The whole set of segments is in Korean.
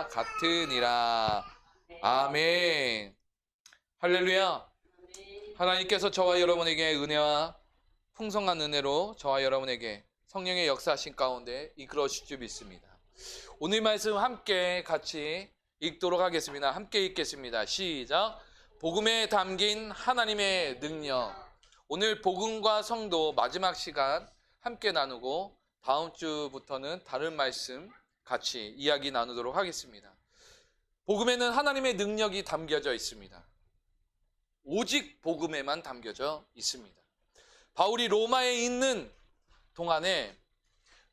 바와 같으니라. 아멘. 할렐루야. 하나님께서 저와 여러분에게 은혜와 풍성한 은혜로 저와 여러분에게 성령의 역사하신 가운데 이끌어 주실 줄 믿습니다. 오늘 말씀 함께 같이 읽도록 하겠습니다. 함께 읽겠습니다. 시작. 복음에 담긴 하나님의 능력. 오늘 복음과 성도 마지막 시간 함께 나누고 다음 주부터는 다른 말씀 같이 이야기 나누도록 하겠습니다. 복음에는 하나님의 능력이 담겨져 있습니다. 오직 복음에만 담겨져 있습니다. 바울이 로마에 있는 동안에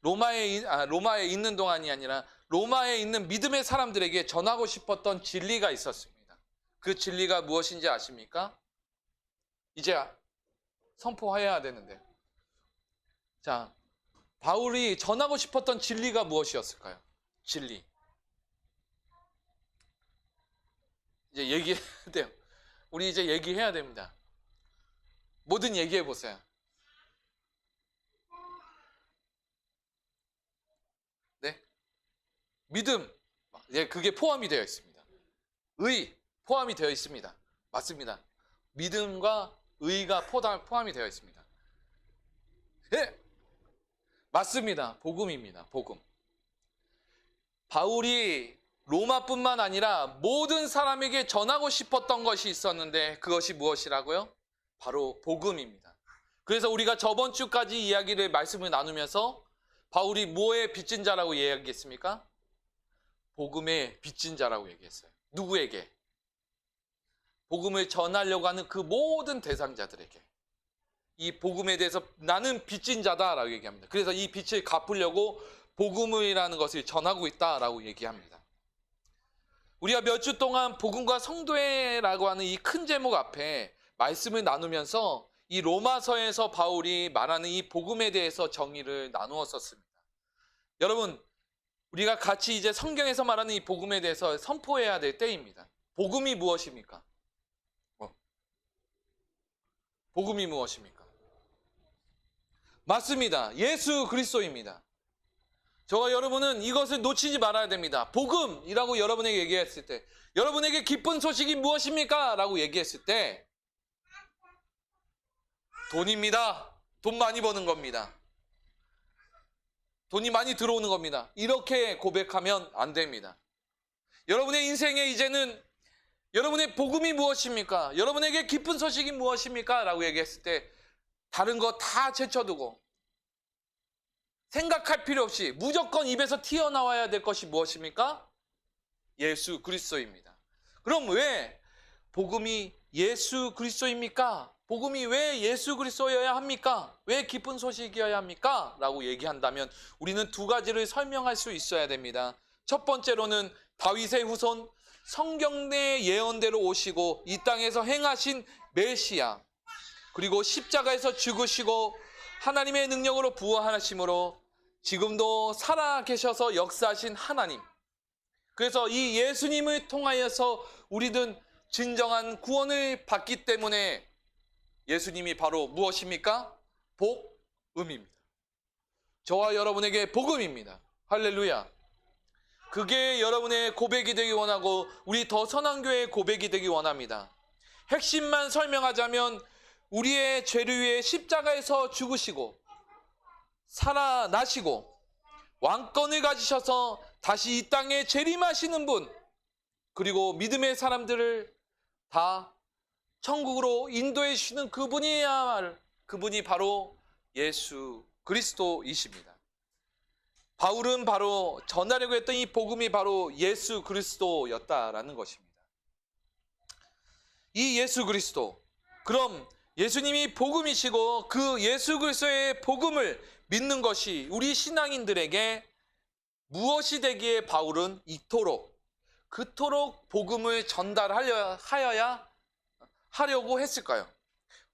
로마에 있는 동안이 아니라 로마에 있는 믿음의 사람들에게 전하고 싶었던 진리가 있었습니다. 그 진리가 무엇인지 아십니까? 이제 선포해야 되는데. 자, 바울이 전하고 싶었던 진리가 무엇이었을까요? 진리. 이제 얘기해야 돼요. 우리 이제 얘기해야 됩니다. 뭐든 얘기해 보세요. 네? 믿음. 예, 그게 포함이 되어 있습니다. 의, 포함이 되어 있습니다. 맞습니다. 믿음과 의가 포함이 되어 있습니다. 네? 맞습니다. 복음입니다. 복음. 바울이 로마뿐만 아니라 모든 사람에게 전하고 싶었던 것이 있었는데 그것이 무엇이라고요? 바로 복음입니다. 그래서 우리가 저번 주까지 말씀을 나누면서 바울이 뭐에 빚진 자라고 이야기했습니까? 복음에 빚진 자라고 얘기했어요. 누구에게? 복음을 전하려고 하는 그 모든 대상자들에게. 이 복음에 대해서 나는 빚진 자다라고 얘기합니다. 그래서 이 빚을 갚으려고 복음이라는 것을 전하고 있다라고 얘기합니다. 우리가 몇 주 동안 복음과 성도회라고 하는 이 큰 제목 앞에 말씀을 나누면서 이 로마서에서 바울이 말하는 이 복음에 대해서 정의를 나누었었습니다. 여러분, 우리가 같이 이제 성경에서 말하는 이 복음에 대해서 선포해야 될 때입니다. 복음이 무엇입니까? 복음이 무엇입니까? 맞습니다. 예수 그리스도입니다. 저와 여러분은 이것을 놓치지 말아야 됩니다. 복음이라고 여러분에게 얘기했을 때, 여러분에게 기쁜 소식이 무엇입니까? 라고 얘기했을 때, 돈입니다. 돈 많이 버는 겁니다. 돈이 많이 들어오는 겁니다. 이렇게 고백하면 안 됩니다. 여러분의 인생에 이제는 여러분의 복음이 무엇입니까? 여러분에게 기쁜 소식이 무엇입니까? 라고 얘기했을 때 다른 거 다 제쳐두고 생각할 필요 없이 무조건 입에서 튀어나와야 될 것이 무엇입니까? 예수 그리스도입니다. 그럼 왜 복음이 예수 그리스도입니까? 복음이 왜 예수 그리스도여야 합니까? 왜 기쁜 소식이어야 합니까? 라고 얘기한다면 우리는 두 가지를 설명할 수 있어야 됩니다. 첫 번째로는 다윗의 후손 성경 내 예언대로 오시고 이 땅에서 행하신 메시아, 그리고 십자가에서 죽으시고 하나님의 능력으로 부활하심으로 지금도 살아 계셔서 역사하신 하나님. 그래서 이 예수님을 통하여서 우리는 진정한 구원을 받기 때문에 예수님이 바로 무엇입니까? 복음입니다. 저와 여러분에게 복음입니다. 할렐루야. 그게 여러분의 고백이 되기 원하고 우리 더 선한교회의 고백이 되기 원합니다. 핵심만 설명하자면 우리의 죄를 위해 십자가에서 죽으시고 살아나시고 왕권을 가지셔서 다시 이 땅에 재림하시는 분, 그리고 믿음의 사람들을 다 천국으로 인도해 주시는 그분이 바로 예수 그리스도이십니다. 바울은 바로 전하려고 했던 이 복음이 바로 예수 그리스도였다라는 것입니다. 이 예수 그리스도, 그럼 예수님이 복음이시고 그 예수 그리스도의 복음을 믿는 것이 우리 신앙인들에게 무엇이 되기에 바울은 그토록 복음을 하려고 했을까요?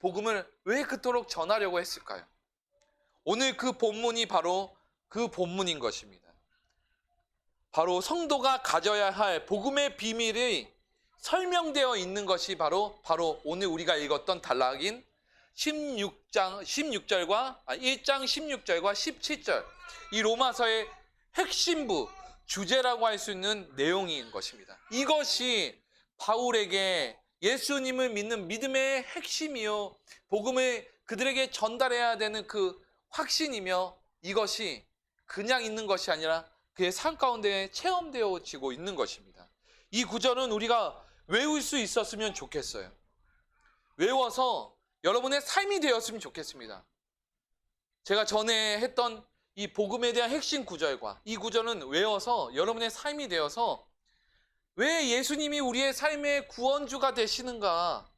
복음을 왜 그토록 전하려고 했을까요? 오늘 그 본문이 바로 그 본문인 것입니다. 바로 성도가 가져야 할 복음의 비밀이 설명되어 있는 것이 바로 오늘 우리가 읽었던 단락인 1장 16절과 17절 이 로마서의 핵심부, 주제라고 할 수 있는 내용인 것입니다. 이것이 바울에게 예수님을 믿는 믿음의 핵심이요, 복음을 그들에게 전달해야 되는 그 확신이며, 이것이 그냥 있는 것이 아니라 그의 삶 가운데 체험되어지고 있는 것입니다. 이 구절은 우리가 외울 수 있었으면 좋겠어요. 외워서 여러분의 삶이 되었으면 좋겠습니다. 제가 전에 했던 이 복음에 대한 핵심 구절과 이 구절은 외워서 여러분의 삶이 되어서 왜 예수님이 우리의 삶의 구원주가 되시는가,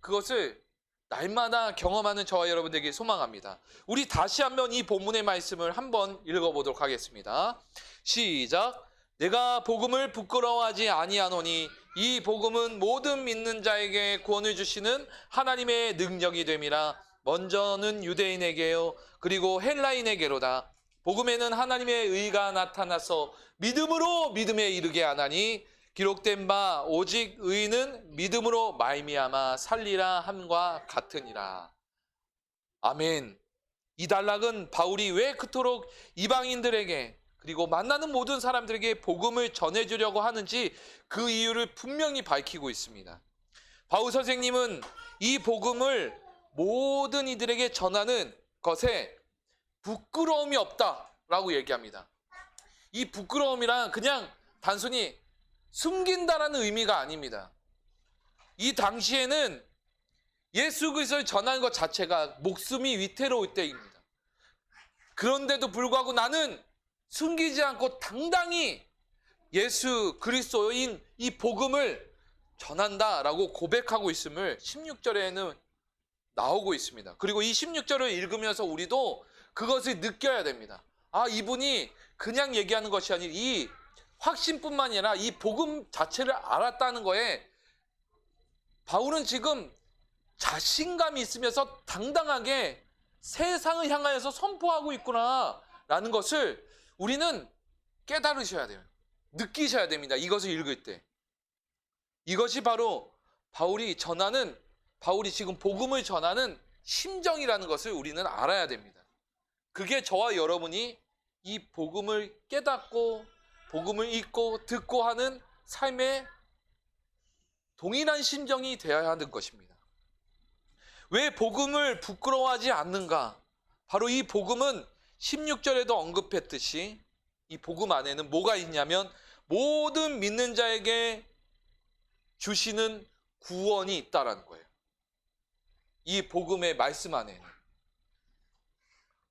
그것을 날마다 경험하는 저와 여러분들에게 소망합니다. 우리 다시 한번 이 본문의 말씀을 한번 읽어보도록 하겠습니다. 시작. 내가 복음을 부끄러워하지 아니하노니 이 복음은 모든 믿는 자에게 구원을 주시는 하나님의 능력이 됨이라. 먼저는 유대인에게요 그리고 헬라인에게로다. 복음에는 하나님의 의가 나타나서 믿음으로 믿음에 이르게 하나니 기록된 바 오직 의는 믿음으로 말미암아 살리라 함과 같으니라. 아멘. 이 단락은 바울이 왜 그토록 이방인들에게 그리고 만나는 모든 사람들에게 복음을 전해주려고 하는지 그 이유를 분명히 밝히고 있습니다. 바울 선생님은 이 복음을 모든 이들에게 전하는 것에 부끄러움이 없다라고 얘기합니다. 이 부끄러움이란 그냥 단순히 숨긴다라는 의미가 아닙니다. 이 당시에는 예수 그리스도를 전하는 것 자체가 목숨이 위태로울 때입니다. 그런데도 불구하고 나는 숨기지 않고 당당히 예수 그리스도인 이 복음을 전한다라고 고백하고 있음을 16절에는 나오고 있습니다. 그리고 이 16절을 읽으면서 우리도 그것을 느껴야 됩니다. 아, 이분이 그냥 얘기하는 것이 아니라 이 확신뿐만 아니라 이 복음 자체를 알았다는 거에 바울은 지금 자신감이 있으면서 당당하게 세상을 향하여서 선포하고 있구나라는 것을 우리는 깨달으셔야 돼요. 느끼셔야 됩니다. 이것을 읽을 때. 이것이 바로 바울이 지금 복음을 전하는 심정이라는 것을 우리는 알아야 됩니다. 그게 저와 여러분이 이 복음을 깨닫고 복음을 읽고 듣고 하는 삶의 동일한 심정이 되어야 하는 것입니다. 왜 복음을 부끄러워하지 않는가? 바로 이 복음은 16절에도 언급했듯이 이 복음 안에는 뭐가 있냐면 모든 믿는 자에게 주시는 구원이 있다라는 거예요. 이 복음의 말씀 안에는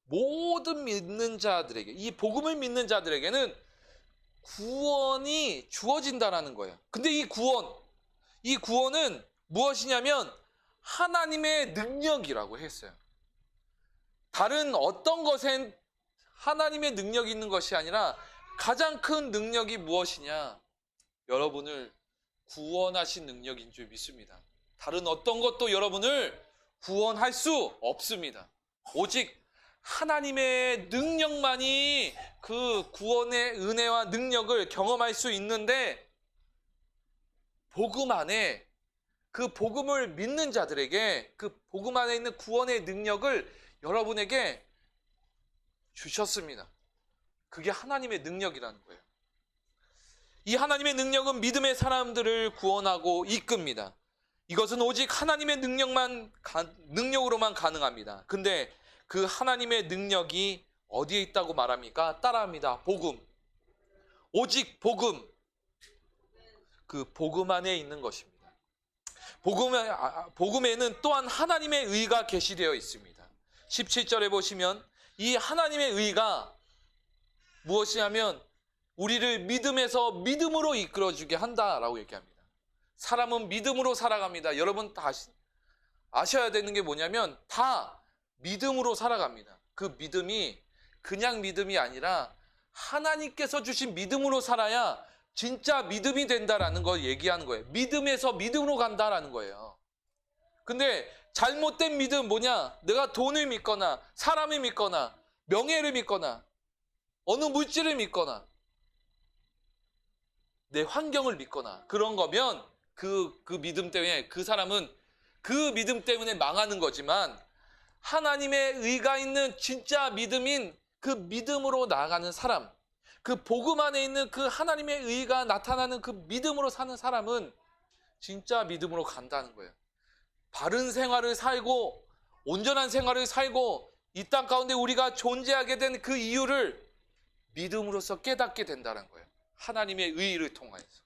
모든 믿는 자들에게, 이 복음을 믿는 자들에게는 구원이 주어진다라는 거예요. 근데 이 구원은 무엇이냐면 하나님의 능력이라고 했어요. 다른 어떤 것엔 하나님의 능력이 있는 것이 아니라 가장 큰 능력이 무엇이냐? 여러분을 구원하신 능력인 줄 믿습니다. 다른 어떤 것도 여러분을 구원할 수 없습니다. 오직 하나님의 능력만이 그 구원의 은혜와 능력을 경험할 수 있는데, 복음 안에 그 복음을 믿는 자들에게 그 복음 안에 있는 구원의 능력을 여러분에게 주셨습니다. 그게 하나님의 능력이라는 거예요. 이 하나님의 능력은 믿음의 사람들을 구원하고 이끕니다. 이것은 오직 하나님의 능력으로만 가능합니다. 근데 그 하나님의 능력이 어디에 있다고 말합니까? 따라합니다. 복음. 오직 복음. 그 복음 안에 있는 것입니다. 복음에는 또한 하나님의 의가 계시되어 있습니다. 17절에 보시면 이 하나님의 의가 무엇이냐면 우리를 믿음에서 믿음으로 이끌어주게 한다라고 얘기합니다. 사람은 믿음으로 살아갑니다. 여러분 다 아셔야 되는 게 뭐냐면 다 믿음으로 살아갑니다. 그 믿음이 그냥 믿음이 아니라 하나님께서 주신 믿음으로 살아야 진짜 믿음이 된다라는 걸 얘기하는 거예요. 믿음에서 믿음으로 간다라는 거예요. 근데 잘못된 믿음 뭐냐? 내가 돈을 믿거나 사람을 믿거나 명예를 믿거나 어느 물질을 믿거나 내 환경을 믿거나 그런 거면 그 믿음 때문에 그 사람은 그 믿음 때문에 망하는 거지만, 하나님의 의가 있는 진짜 믿음인 그 믿음으로 나아가는 사람, 그 복음 안에 있는 그 하나님의 의가 나타나는 그 믿음으로 사는 사람은 진짜 믿음으로 간다는 거예요. 바른 생활을 살고 온전한 생활을 살고 이 땅 가운데 우리가 존재하게 된 그 이유를 믿음으로써 깨닫게 된다는 거예요. 하나님의 의를 통하여서.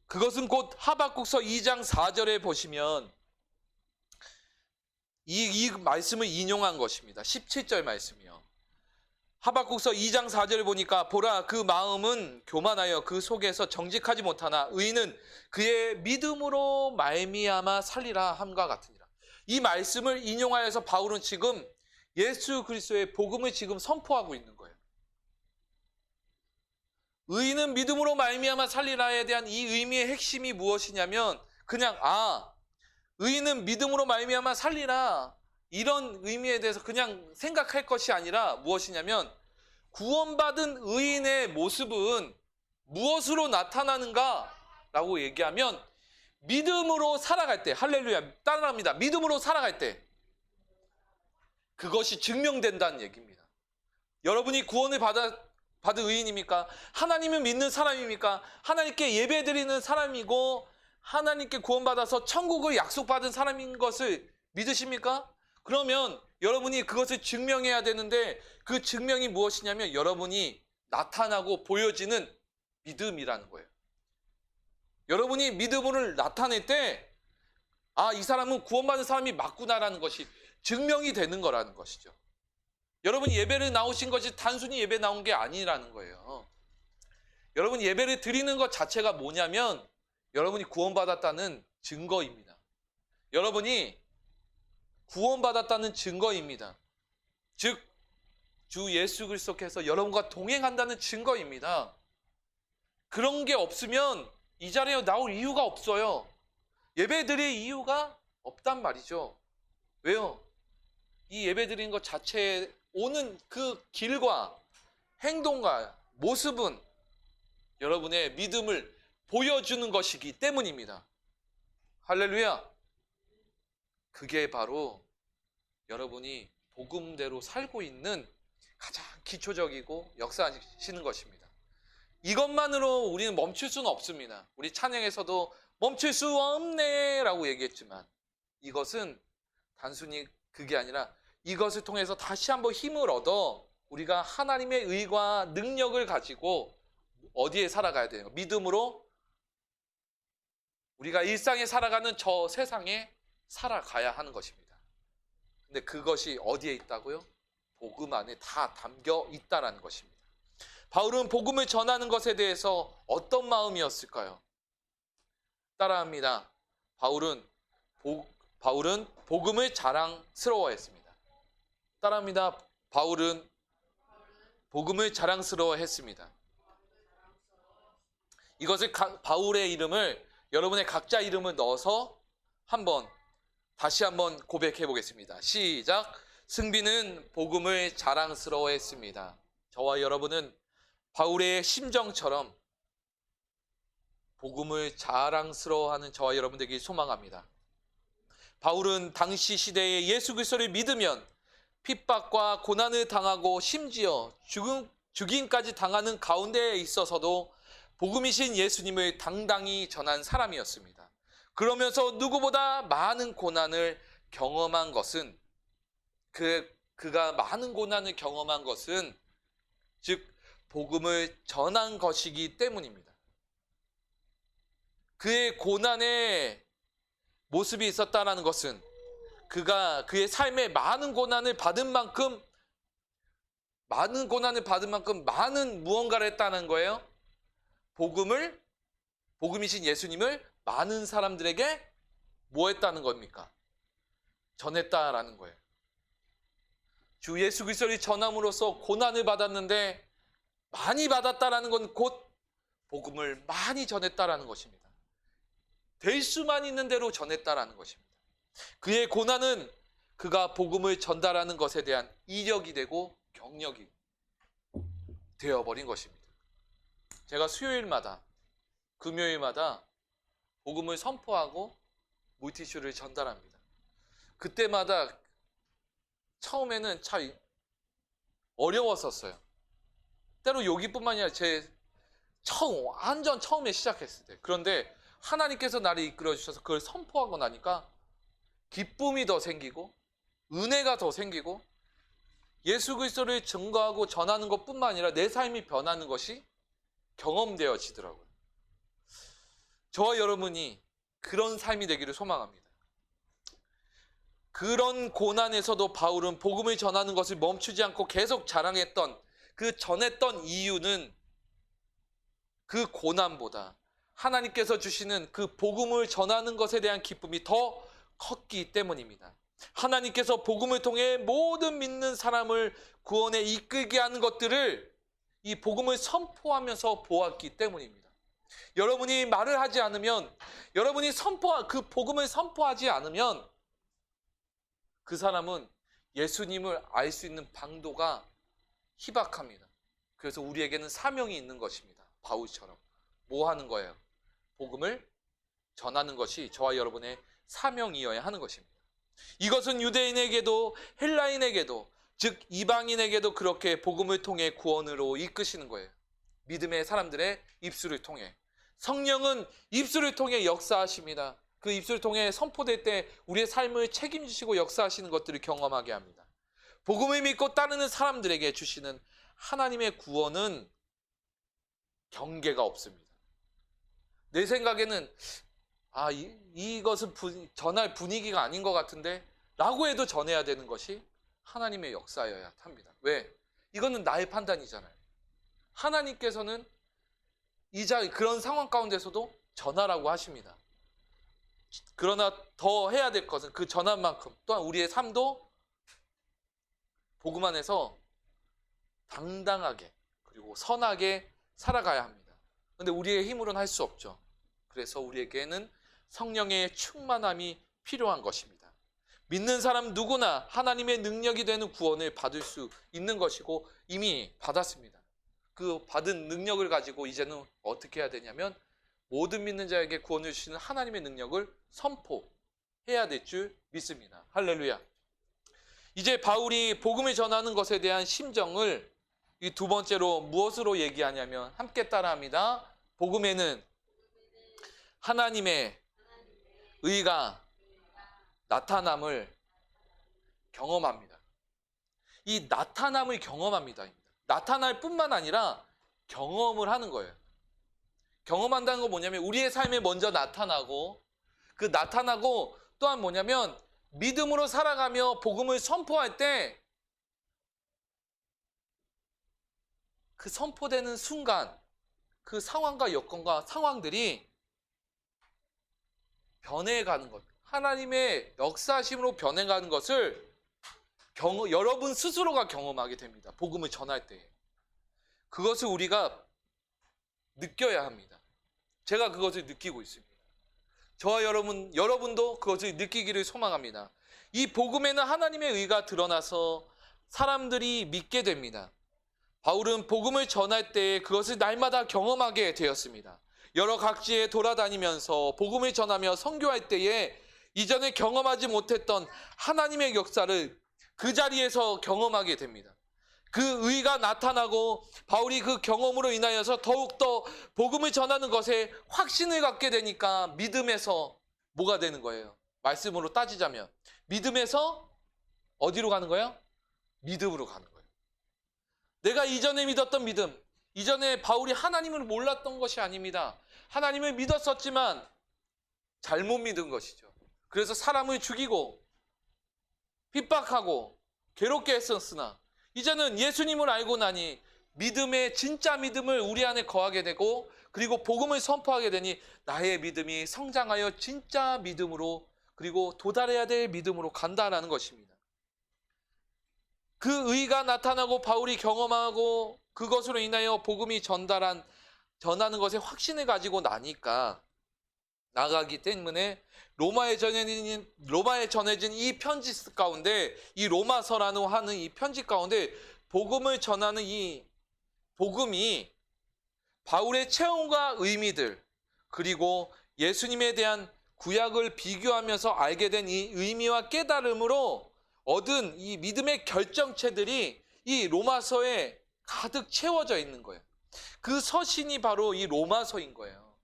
그것은 곧 하박국서 2장 4절에 보시면 이 말씀을 인용한 것입니다. 17절 말씀이요. 하박국서 2장 4절을 보니까 보라 그 마음은 교만하여 그 속에서 정직하지 못하나 의인은 그의 믿음으로 말미암아 살리라 함과 같으니라. 이 말씀을 인용하여서 바울은 지금 예수 그리스도의 복음을 지금 선포하고 있는 거예요. 의인은 믿음으로 말미암아 살리라에 대한 이 의미의 핵심이 무엇이냐면 그냥 의인은 믿음으로 말미암아 살리라 이런 의미에 대해서 그냥 생각할 것이 아니라 무엇이냐면 구원받은 의인의 모습은 무엇으로 나타나는가 라고 얘기하면 믿음으로 살아갈 때, 할렐루야, 따라합니다. 믿음으로 살아갈 때 그것이 증명된다는 얘기입니다. 여러분이 구원을 받은 의인입니까? 하나님을 믿는 사람입니까? 하나님께 예배드리는 사람이고 하나님께 구원받아서 천국을 약속받은 사람인 것을 믿으십니까? 그러면 여러분이 그것을 증명해야 되는데 그 증명이 무엇이냐면 여러분이 나타나고 보여지는 믿음이라는 거예요. 여러분이 믿음을 나타낼 때 이 사람은 구원받은 사람이 맞구나라는 것이 증명이 되는 거라는 것이죠. 여러분이 예배를 나오신 것이 단순히 예배 나온 게 아니라는 거예요. 여러분 예배를 드리는 것 자체가 뭐냐면 여러분이 구원받았다는 증거입니다. 여러분이 구원받았다는 증거입니다. 즉, 주 예수 그리스도께서 여러분과 동행한다는 증거입니다. 그런 게 없으면 이 자리에 나올 이유가 없어요. 예배 드릴 이유가 없단 말이죠. 왜요? 이 예배 드리는 것 자체에 오는 그 길과 행동과 모습은 여러분의 믿음을 보여주는 것이기 때문입니다. 할렐루야. 그게 바로 여러분이 복음대로 살고 있는 가장 기초적이고 역사하시는 것입니다. 이것만으로 우리는 멈출 수는 없습니다. 우리 찬양에서도 멈출 수 없네 라고 얘기했지만 이것은 단순히 그게 아니라 이것을 통해서 다시 한번 힘을 얻어 우리가 하나님의 의와 능력을 가지고 어디에 살아가야 돼요? 믿음으로 우리가 일상에 살아가는 저 세상에 살아가야 하는 것입니다. 근데 그것이 어디에 있다고요? 복음 안에 다 담겨 있다라는 것입니다. 바울은 복음을 전하는 것에 대해서 어떤 마음이었을까요? 따라합니다. 바울은 복음을 자랑스러워했습니다. 따라합니다. 바울은 복음을 자랑스러워했습니다. 이것을 바울의 이름을 여러분의 각자 이름을 넣어서 다시 한번 고백해 보겠습니다. 시작. 승비는 복음을 자랑스러워했습니다. 저와 여러분은 바울의 심정처럼 복음을 자랑스러워하는 저와 여러분 되길 소망합니다. 바울은 당시 시대에 예수 그리스도를 믿으면 핍박과 고난을 당하고 심지어 죽임까지 당하는 가운데에 있어서도 복음이신 예수님을 당당히 전한 사람이었습니다. 그러면서 누구보다 많은 고난을 경험한 것은 그가 많은 고난을 경험한 것은 즉 복음을 전한 것이기 때문입니다. 그의 고난의 모습이 있었다는 것은 그가 그의 삶에 많은 고난을 받은 만큼 많은 무언가를 했다는 거예요. 복음이신 예수님을 많은 사람들에게 뭐 했다는 겁니까? 전했다라는 거예요. 주 예수 그리스도를 전함으로써 고난을 받았는데 많이 받았다라는 건 곧 복음을 많이 전했다라는 것입니다. 될 수만 있는 대로 전했다라는 것입니다. 그의 고난은 그가 복음을 전달하는 것에 대한 이력이 되고 경력이 되어버린 것입니다. 제가 수요일마다 금요일마다 복음을 선포하고 물티슈를 전달합니다. 그때마다 처음에는 참 어려웠었어요. 때로 여기뿐만 아니라 완전 처음에 시작했을 때. 그런데 하나님께서 나를 이끌어 주셔서 그걸 선포하고 나니까 기쁨이 더 생기고 은혜가 더 생기고 예수 그리스도를 증거하고 전하는 것뿐만 아니라 내 삶이 변하는 것이 경험되어지더라고요. 저와 여러분이 그런 삶이 되기를 소망합니다. 그런 고난에서도 바울은 복음을 전하는 것을 멈추지 않고 계속 자랑했던, 전했던 이유는 그 고난보다 하나님께서 주시는 그 복음을 전하는 것에 대한 기쁨이 더 컸기 때문입니다. 하나님께서 복음을 통해 모든 믿는 사람을 구원에 이끌게 하는 것들을 이 복음을 선포하면서 보았기 때문입니다. 여러분이 말을 하지 않으면, 여러분이 그 복음을 선포하지 않으면 그 사람은 예수님을 알 수 있는 방도가 희박합니다. 그래서 우리에게는 사명이 있는 것입니다. 바울처럼. 뭐 하는 거예요? 복음을 전하는 것이 저와 여러분의 사명이어야 하는 것입니다. 이것은 유대인에게도 헬라인에게도, 즉 이방인에게도 그렇게 복음을 통해 구원으로 이끄시는 거예요. 믿음의 사람들의 입술을 통해. 성령은 입술을 통해 역사하십니다. 그 입술을 통해 선포될 때 우리의 삶을 책임지시고 역사하시는 것들을 경험하게 합니다. 복음을 믿고 따르는 사람들에게 주시는 하나님의 구원은 경계가 없습니다. 내 생각에는 이것은 전할 분위기가 아닌 것 같은데 라고 해도 전해야 되는 것이 하나님의 역사여야 합니다. 왜? 이거는 나의 판단이잖아요. 하나님께서는 그런 상황 가운데서도 전하라고 하십니다. 그러나 더 해야 될 것은 그 전한 만큼 또한 우리의 삶도 복음 안에서 당당하게 그리고 선하게 살아가야 합니다. 그런데 우리의 힘으로는 할 수 없죠. 그래서 우리에게는 성령의 충만함이 필요한 것입니다. 믿는 사람 누구나 하나님의 능력이 되는 구원을 받을 수 있는 것이고 이미 받았습니다. 그 받은 능력을 가지고 이제는 어떻게 해야 되냐면 모든 믿는 자에게 구원을 주시는 하나님의 능력을 선포해야 될 줄 믿습니다. 할렐루야. 이제 바울이 복음을 전하는 것에 대한 심정을 이 두 번째로 무엇으로 얘기하냐면 함께 따라합니다. 복음에는 하나님의 의가 나타남을 경험합니다. 이 나타남을 경험합니다. 나타날 뿐만 아니라 경험을 하는 거예요. 경험한다는 건 뭐냐면 우리의 삶에 먼저 나타나고 그 나타나고 또한 뭐냐면 믿음으로 살아가며 복음을 선포할 때 그 선포되는 순간 그 상황과 여건과 상황들이 변해가는 것, 하나님의 역사심으로 변해가는 것을 여러분 스스로가 경험하게 됩니다. 복음을 전할 때. 그것을 우리가 느껴야 합니다. 제가 그것을 느끼고 있습니다. 저와 여러분도 그것을 느끼기를 소망합니다. 이 복음에는 하나님의 의가 드러나서 사람들이 믿게 됩니다. 바울은 복음을 전할 때 그것을 날마다 경험하게 되었습니다. 여러 각지에 돌아다니면서 복음을 전하며 선교할 때에 이전에 경험하지 못했던 하나님의 역사를 그 자리에서 경험하게 됩니다. 그 의가 나타나고 바울이 그 경험으로 인하여서 더욱더 복음을 전하는 것에 확신을 갖게 되니까 믿음에서 뭐가 되는 거예요? 말씀으로 따지자면 믿음에서 어디로 가는 거예요? 믿음으로 가는 거예요. 내가 이전에 믿었던 믿음, 이전에 바울이 하나님을 몰랐던 것이 아닙니다. 하나님을 믿었었지만 잘못 믿은 것이죠. 그래서 사람을 죽이고 핍박하고 괴롭게 했었으나 이제는 예수님을 알고 나니 믿음의 진짜 믿음을 우리 안에 거하게 되고 그리고 복음을 선포하게 되니 나의 믿음이 성장하여 진짜 믿음으로 그리고 도달해야 될 믿음으로 간다라는 것입니다. 그 의가 나타나고 바울이 경험하고 그것으로 인하여 복음이 전하는 것에 확신을 가지고 나가기 때문에 로마에 전해진 이 편지 가운데 이 로마서라는 하는 이 편지 가운데 복음을 전하는 이 복음이 바울의 체험과 의미들 그리고 예수님에 대한 구약을 비교하면서 알게 된 이 의미와 깨달음으로 얻은 이 믿음의 결정체들이 이 로마서에 가득 채워져 있는 거예요. 그 서신이 바로 이 로마서인 거예요.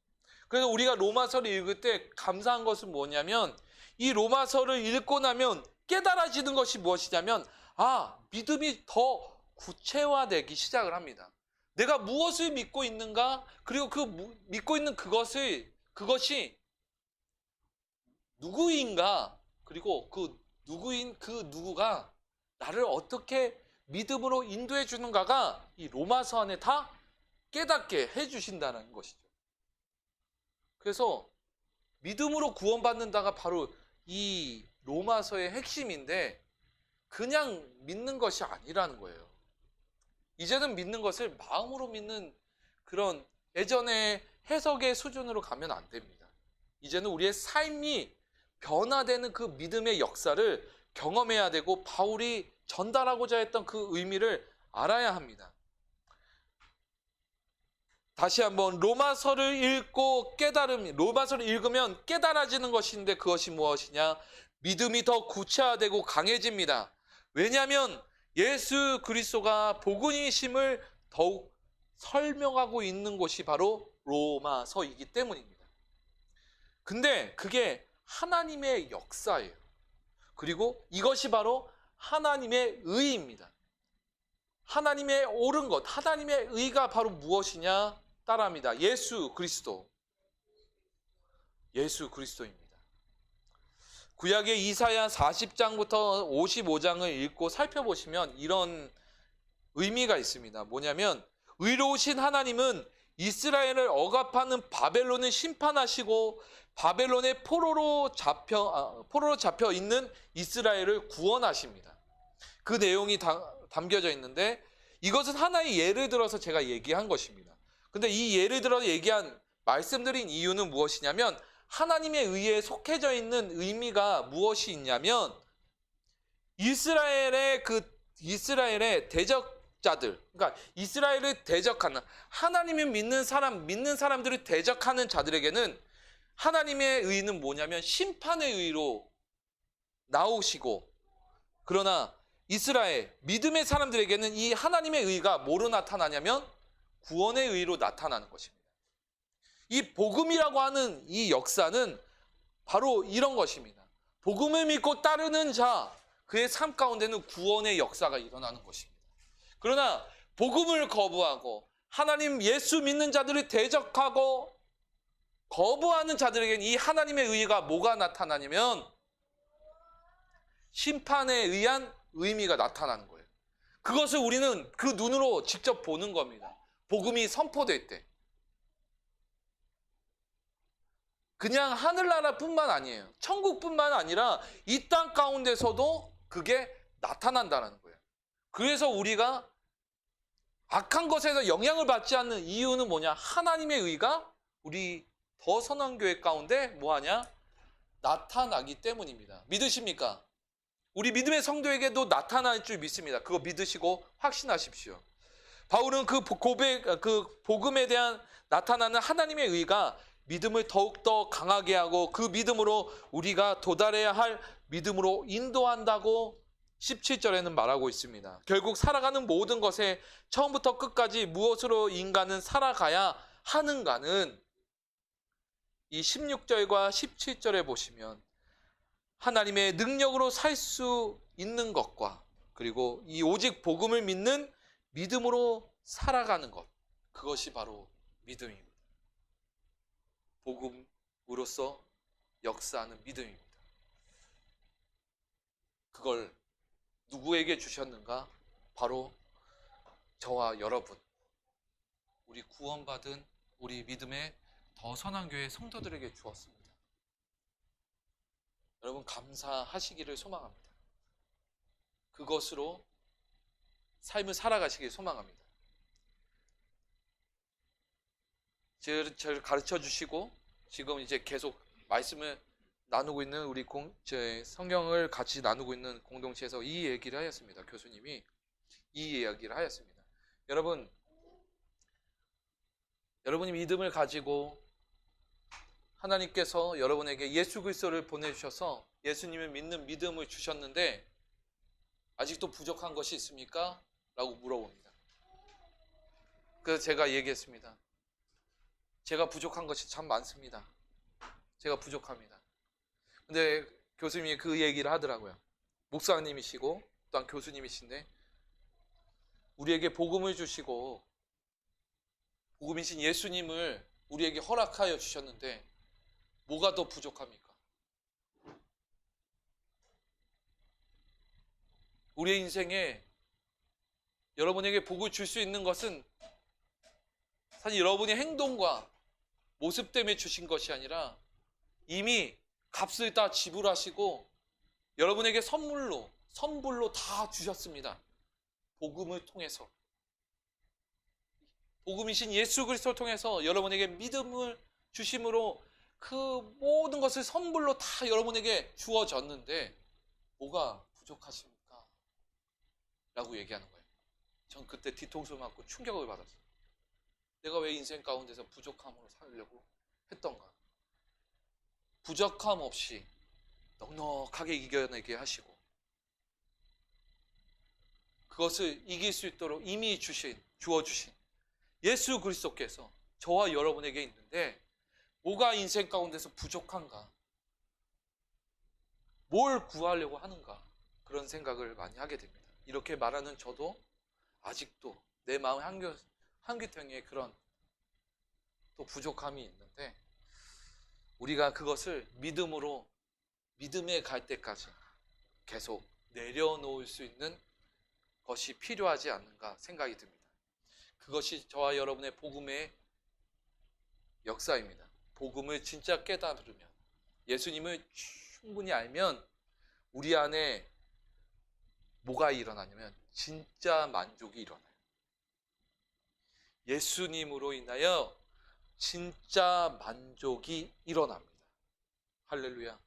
그래서 우리가 로마서를 읽을 때 감사한 것은 뭐냐면 이 로마서를 읽고 나면 깨달아지는 것이 무엇이냐면 믿음이 더 구체화되기 시작을 합니다. 내가 무엇을 믿고 있는가? 그리고 믿고 있는 그것이 누구인가? 그리고 그 누구가 나를 어떻게 믿음으로 인도해 주는가가 이 로마서 안에 다 깨닫게 해 주신다는 것이죠. 그래서 믿음으로 구원받는다가 바로 이 로마서의 핵심인데 그냥 믿는 것이 아니라는 거예요. 이제는 믿는 것을 마음으로 믿는 그런 예전의 해석의 수준으로 가면 안 됩니다. 이제는 우리의 삶이 변화되는 그 믿음의 역사를 경험해야 되고 바울이 전달하고자 했던 그 의미를 알아야 합니다. 다시 한번 로마서를 읽으면 깨달아지는 것인데 그것이 무엇이냐? 믿음이 더 구체화되고 강해집니다. 왜냐하면 예수 그리스도가 복음이심을 더욱 설명하고 있는 곳이 바로 로마서이기 때문입니다. 근데 그게 하나님의 역사예요. 그리고 이것이 바로 하나님의 의입니다. 하나님의 옳은 것, 하나님의 의가 바로 무엇이냐? 따라합니다. 예수 그리스도입니다. 구약의 이사야 40장부터 55장을 읽고 살펴보시면 이런 의미가 있습니다. 뭐냐면 의로우신 하나님은 이스라엘을 억압하는 바벨론을 심판하시고 바벨론의 포로로 잡혀 있는 이스라엘을 구원하십니다. 그 내용이 담겨져 있는데 이것은 하나의 예를 들어서 제가 얘기한 것입니다. 근데 이 예를 들어 말씀드린 이유는 무엇이냐면 하나님의 의에 속해져 있는 의미가 무엇이 있냐면 이스라엘의 대적자들, 그러니까 이스라엘을 대적하는 하나님을 믿는 사람들을 대적하는 자들에게는 하나님의 의는 뭐냐면 심판의 의로 나오시고, 그러나 이스라엘 믿음의 사람들에게는 이 하나님의 의가 뭐로 나타나냐면 구원의 의로 나타나는 것입니다. 이 복음이라고 하는 이 역사는 바로 이런 것입니다. 복음을 믿고 따르는 자, 그의 삶 가운데는 구원의 역사가 일어나는 것입니다. 그러나 복음을 거부하고 하나님 예수 믿는 자들을 대적하고 거부하는 자들에게는 이 하나님의 의가 뭐가 나타나냐면 심판에 의한 의미가 나타나는 거예요. 그것을 우리는 그 눈으로 직접 보는 겁니다. 복음이 선포될 때. 그냥 하늘나라뿐만 아니에요. 천국뿐만 아니라 이 땅 가운데서도 그게 나타난다는 거예요. 그래서 우리가 악한 것에서 영향을 받지 않는 이유는 뭐냐? 하나님의 의가 우리 더 선한 교회 가운데 뭐하냐? 나타나기 때문입니다. 믿으십니까? 우리 믿음의 성도에게도 나타날 줄 믿습니다. 그거 믿으시고 확신하십시오. 바울은 그 복음에 대한 나타나는 하나님의 의가 믿음을 더욱더 강하게 하고 그 믿음으로 우리가 도달해야 할 믿음으로 인도한다고 17절에는 말하고 있습니다. 결국 살아가는 모든 것에 처음부터 끝까지 무엇으로 인간은 살아가야 하는가는 이 16절과 17절에 보시면 하나님의 능력으로 살 수 있는 것과 그리고 이 오직 복음을 믿는 믿음으로 살아가는 것, 그것이 바로 믿음입니다. 복음으로서 역사하는 믿음입니다. 그걸 누구에게 주셨는가? 바로 저와 여러분, 우리 구원받은 우리 믿음의 더 선한 교회 성도들에게 주었습니다. 여러분 감사하시기를 소망합니다. 그것으로 삶을 살아가시길 소망합니다. 저를 가르쳐 주시고 지금 이제 계속 말씀을 나누고 있는 우리 성경을 같이 나누고 있는 공동체에서 이 얘기를 하였습니다. 교수님이 이 이야기를 하였습니다. 여러분이 믿음을 가지고 하나님께서 여러분에게 예수 그리스도를 보내주셔서 예수님을 믿는 믿음을 주셨는데 아직도 부족한 것이 있습니까? 라고 물어봅니다. 그래서 제가 얘기했습니다. 제가 부족한 것이 참 많습니다. 제가 부족합니다. 근데 교수님이 그 얘기를 하더라고요. 목사님이시고 또한 교수님이신데 우리에게 복음을 주시고 복음이신 예수님을 우리에게 허락하여 주셨는데 뭐가 더 부족합니까? 우리의 인생에 여러분에게 복을 줄 수 있는 것은 사실 여러분의 행동과 모습 때문에 주신 것이 아니라 이미 값을 다 지불하시고 여러분에게 선불로 다 주셨습니다. 복음을 통해서. 복음이신 예수 그리스도를 통해서 여러분에게 믿음을 주심으로 그 모든 것을 선불로 다 여러분에게 주어졌는데 뭐가 부족하십니까? 라고 얘기하는 거예요. 전 그때 뒤통수 맞고 충격을 받았어요. 내가 왜 인생 가운데서 부족함으로 살려고 했던가? 부족함 없이 넉넉하게 이겨내게 하시고 그것을 이길 수 있도록 이미 주어주신 예수 그리스도께서 저와 여러분에게 있는데 뭐가 인생 가운데서 부족한가? 뭘 구하려고 하는가? 그런 생각을 많이 하게 됩니다. 이렇게 말하는 저도 아직도 내 마음 한귀평에 그런 또 부족함이 있는데 우리가 그것을 믿음에 갈 때까지 계속 내려놓을 수 있는 것이 필요하지 않는가 생각이 듭니다. 그것이 저와 여러분의 복음의 역사입니다. 복음을 진짜 깨달으면 예수님을 충분히 알면 우리 안에 뭐가 일어나냐면 진짜 만족이 일어나요. 예수님으로 인하여 진짜 만족이 일어납니다. 할렐루야.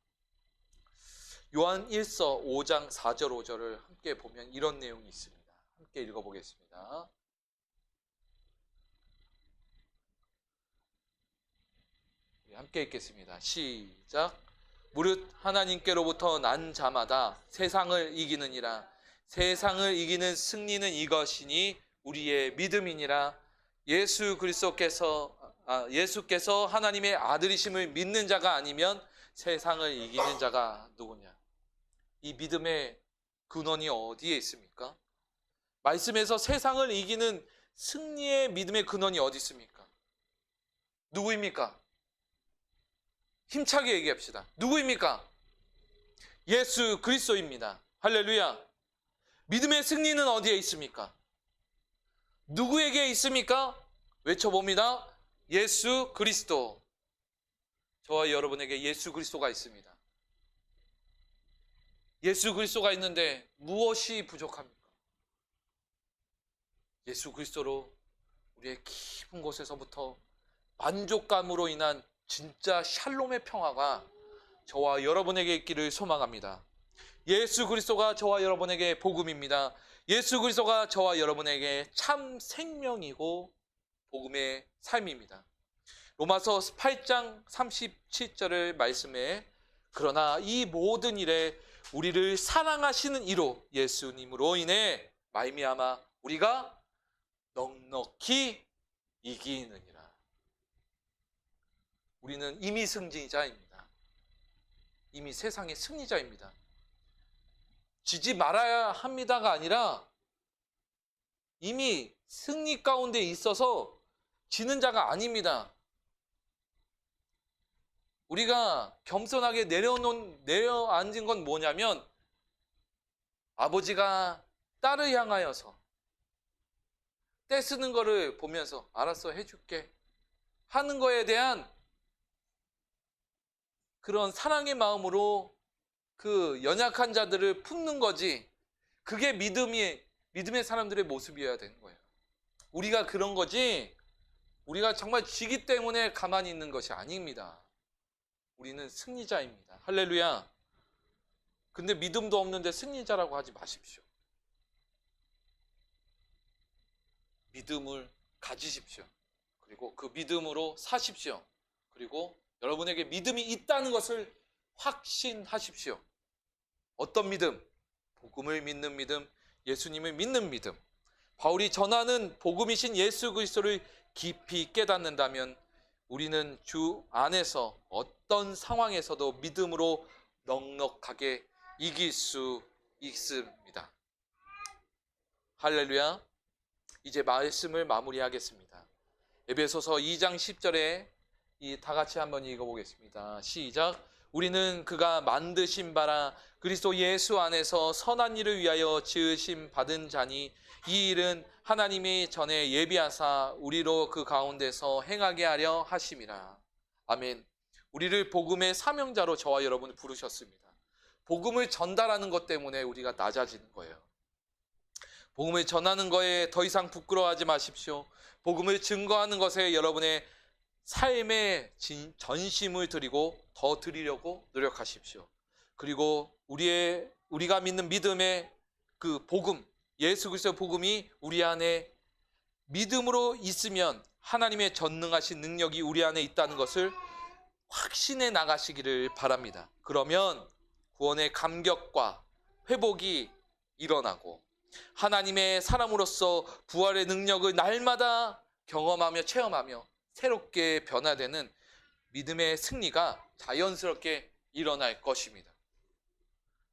요한 1서 5장 4절 5절을 함께 보면 이런 내용이 있습니다. 함께 읽어보겠습니다. 함께 읽겠습니다. 시작. 무릇 하나님께로부터 난 자마다 세상을 이기느니라. 세상을 이기는 승리는 이것이니 우리의 믿음이니라. 예수께서 하나님의 아들이심을 믿는 자가 아니면 세상을 이기는 자가 누구냐? 이 믿음의 근원이 어디에 있습니까? 말씀에서 세상을 이기는 승리의 믿음의 근원이 어디 있습니까? 누구입니까? 힘차게 얘기합시다. 누구입니까? 예수 그리스도입니다. 할렐루야. 믿음의 승리는 어디에 있습니까? 누구에게 있습니까? 외쳐봅니다. 예수 그리스도. 저와 여러분에게 예수 그리스도가 있습니다. 예수 그리스도가 있는데 무엇이 부족합니까? 예수 그리스도로 우리의 깊은 곳에서부터 만족감으로 인한 진짜 샬롬의 평화가 저와 여러분에게 있기를 소망합니다. 예수 그리스도가 저와 여러분에게 복음입니다. 예수 그리스도가 저와 여러분에게 참 생명이고 복음의 삶입니다. 로마서 8장 37절의 말씀에 그러나 이 모든 일에 우리를 사랑하시는 이로 예수님으로 인해 말미암아 우리가 넉넉히 이기느니라. 우리는 이미 승리자입니다. 이미 세상의 승리자입니다. 지지 말아야 합니다가 아니라 이미 승리 가운데 있어서 지는 자가 아닙니다. 우리가 겸손하게 내려앉은 건 뭐냐면 아버지가 딸을 향하여서 떼쓰는 거를 보면서 알았어 해줄게 하는 거에 대한 그런 사랑의 마음으로 그 연약한 자들을 품는 거지 그게 믿음의 사람들의 모습이어야 되는 거예요. 우리가 그런 거지 우리가 정말 지기 때문에 가만히 있는 것이 아닙니다. 우리는 승리자입니다. 할렐루야. 근데 믿음도 없는데 승리자라고 하지 마십시오. 믿음을 가지십시오. 그리고 그 믿음으로 사십시오. 그리고 여러분에게 믿음이 있다는 것을 확신하십시오. 어떤 믿음? 복음을 믿는 믿음, 예수님을 믿는 믿음. 바울이 전하는 복음이신 예수 그리스도를 깊이 깨닫는다면 우리는 주 안에서 어떤 상황에서도 믿음으로 넉넉하게 이길 수 있습니다. 할렐루야. 이제 말씀을 마무리하겠습니다. 에베소서 2장 10절에 다 같이 한번 읽어보겠습니다. 시작. 우리는 그가 만드신 바라 그리스도 예수 안에서 선한 일을 위하여 지으심 받은 자니 이 일은 하나님이 전에 예비하사 우리로 그 가운데서 행하게 하려 하심이라. 아멘. 우리를 복음의 사명자로 저와 여러분을 부르셨습니다. 복음을 전달하는 것 때문에 우리가 낮아지는 거예요. 복음을 전하는 거에 더 이상 부끄러워하지 마십시오. 복음을 증거하는 것에 여러분의 삶의 전심을 드리고 더 드리려고 노력하십시오. 그리고 우리가 믿는 믿음의 그 복음, 예수 그리스도의 복음이 우리 안에 믿음으로 있으면 하나님의 전능하신 능력이 우리 안에 있다는 것을 확신해 나가시기를 바랍니다. 그러면 구원의 감격과 회복이 일어나고 하나님의 사람으로서 부활의 능력을 날마다 경험하며 체험하며 새롭게 변화되는 믿음의 승리가 자연스럽게 일어날 것입니다.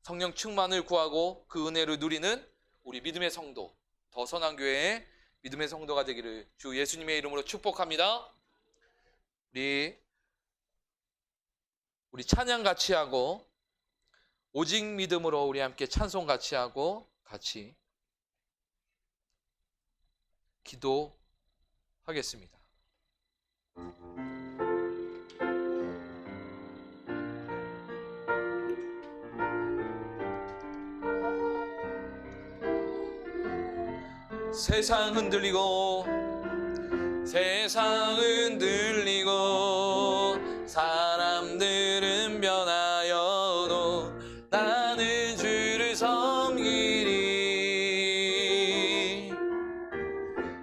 성령 충만을 구하고 그 은혜를 누리는 우리 믿음의 성도, 더 선한교회의 믿음의 성도가 되기를 주 예수님의 이름으로 축복합니다. 우리 찬양 같이 하고 오직 믿음으로 우리 함께 찬송 같이 하고 같이 기도하겠습니다. 세상 흔들리고 사람들은 변하여도 나는 주를 섬기리.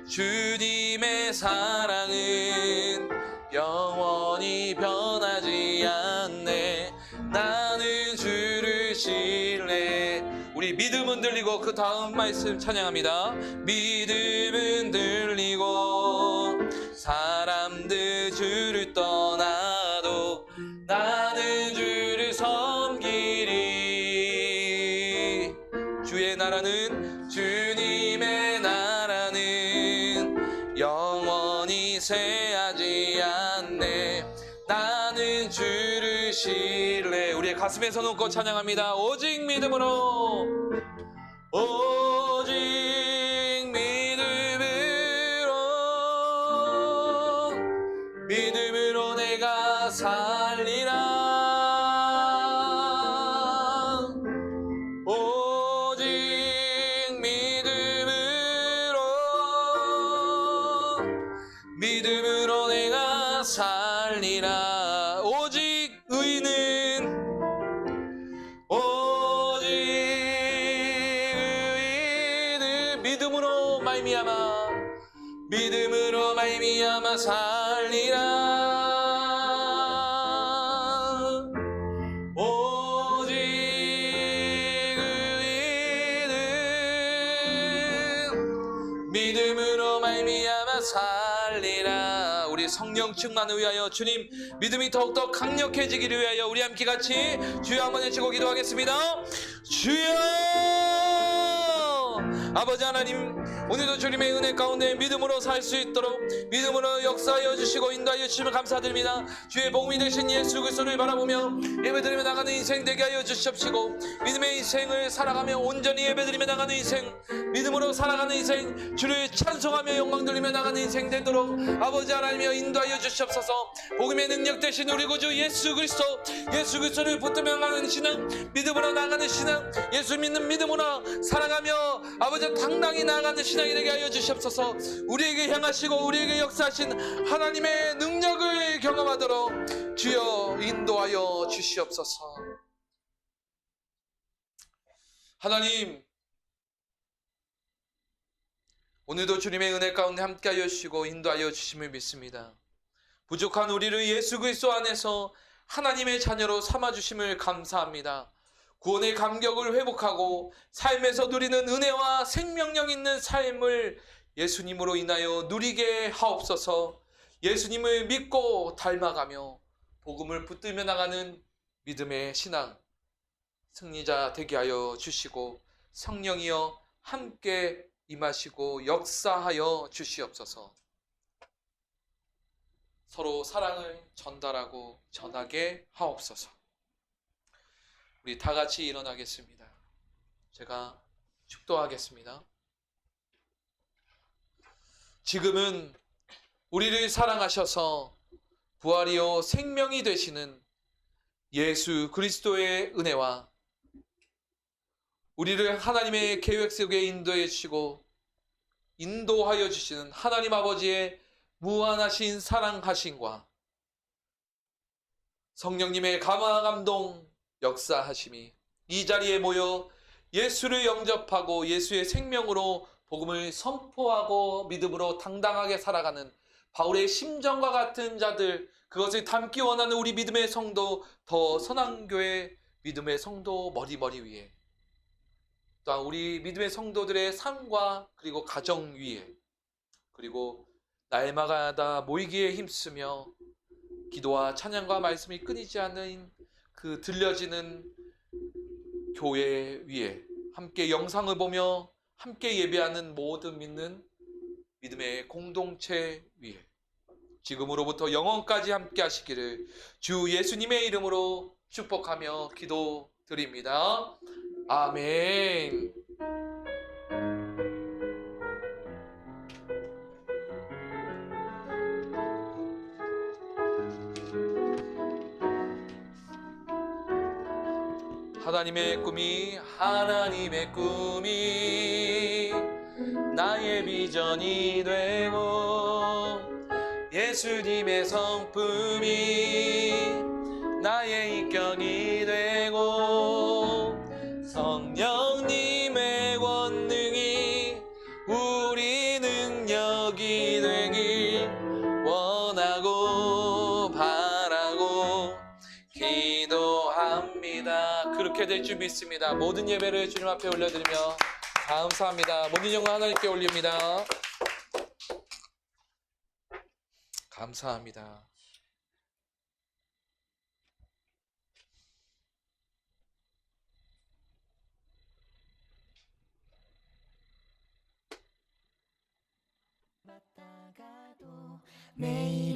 주님의 사랑은 영원히 변하지 않네. 나는 주를 신뢰. 우리 믿음은 들리고 그 다음 말씀 찬양합니다. 믿음은 들리고 사람들 주를 떠나도 나는 주를 섬기리. 주의 나라는 주님의 나라는 영원히 쇠하지 않네. 나는 주를 신뢰. 우리의 가슴에 서놓고 찬양합니다. 오직 믿음으로 믿음으로 내가 살리라. 오직 믿음으로 내가 살리라. 오직 의인은 믿음으로 말미암아 살리라. 오직 의인은 믿음으로 말미암아 살리라. 우리 성령 충만을 위하여 주님 믿음이 더욱더 강력해지기를 위하여 우리 함께 같이 주여 한번 외치고 기도하겠습니다. 주여! 아버지 하나님, 오늘도 주님의 은혜 가운데 믿음으로 살 수 있도록 믿음으로 역사하여 주시고 인도하여 주시면 감사드립니다. 주의 복음이 되신 예수 그리스도를 바라보며 예배드리며 나가는 인생 되게 하여 주시옵시고, 믿음의 인생을 살아가며 온전히 예배드리며 나가는 인생, 믿음으로 살아가는 인생, 주를 찬송하며 영광 돌리며 나가는 인생 되도록 아버지 하나님이여 인도하여 주시옵소서. 복음의 능력 되신 우리 구주 예수 그리스도를 붙들며 나가는 신앙, 믿음으로 나가는 신앙, 예수 믿는 믿음으로 살아가며 아버지 당당히 나아가는 신앙이 되게 하여 주시옵소서. 우리에게 향하시고 우리에게 역사하신 하나님의 능력을 경험하도록 주여 인도하여 주시옵소서. 하나님, 오늘도 주님의 은혜 가운데 함께하여 주시고 인도하여 주심을 믿습니다. 부족한 우리를 예수 그리스도 안에서 하나님의 자녀로 삼아주심을 감사합니다. 구원의 감격을 회복하고 삶에서 누리는 은혜와 생명력 있는 삶을 예수님으로 인하여 누리게 하옵소서. 예수님을 믿고 닮아가며 복음을 붙들며 나가는 믿음의 신앙 승리자 되게 하여 주시고, 성령이여 함께 임하시고 역사하여 주시옵소서. 서로 사랑을 전달하고 전하게 하옵소서. 우리 다 같이 일어나겠습니다. 제가 축도하겠습니다. 지금은 우리를 사랑하셔서 부활이요 생명이 되시는 예수 그리스도의 은혜와 우리를 하나님의 계획 속에 인도해 주시고 인도하여 주시는 하나님 아버지의 무한하신 사랑하심과 성령님의 감화 감동 역사하심이 이 자리에 모여 예수를 영접하고 예수의 생명으로 복음을 선포하고 믿음으로 당당하게 살아가는 바울의 심정과 같은 자들, 그것을 담기 원하는 우리 믿음의 성도, 더 선한교회 믿음의 성도 머리 위에, 또한 우리 믿음의 성도들의 삶과 그리고 가정 위에, 그리고 날마다 모이기에 힘쓰며 기도와 찬양과 말씀이 끊이지 않는 그 들려지는 교회 위에, 함께 영상을 보며 함께 예배하는 모든 믿는 믿음의 공동체 위에 지금으로부터 영원까지 함께 하시기를 주 예수님의 이름으로 축복하며 기도드립니다. 아멘. 하나님의 꿈이 나의 비전이 되고 예수님의 성품이 나의 인격이 되고 성령님의 권능이 우리 능력이 되길 원하고 바라고 기도합니다. 그렇게 될 줄 믿습니다. 모든 예배를 주님 앞에 올려드리며 감사합니다. 모든 영광 하나님께 올립니다. 감사합니다. 매일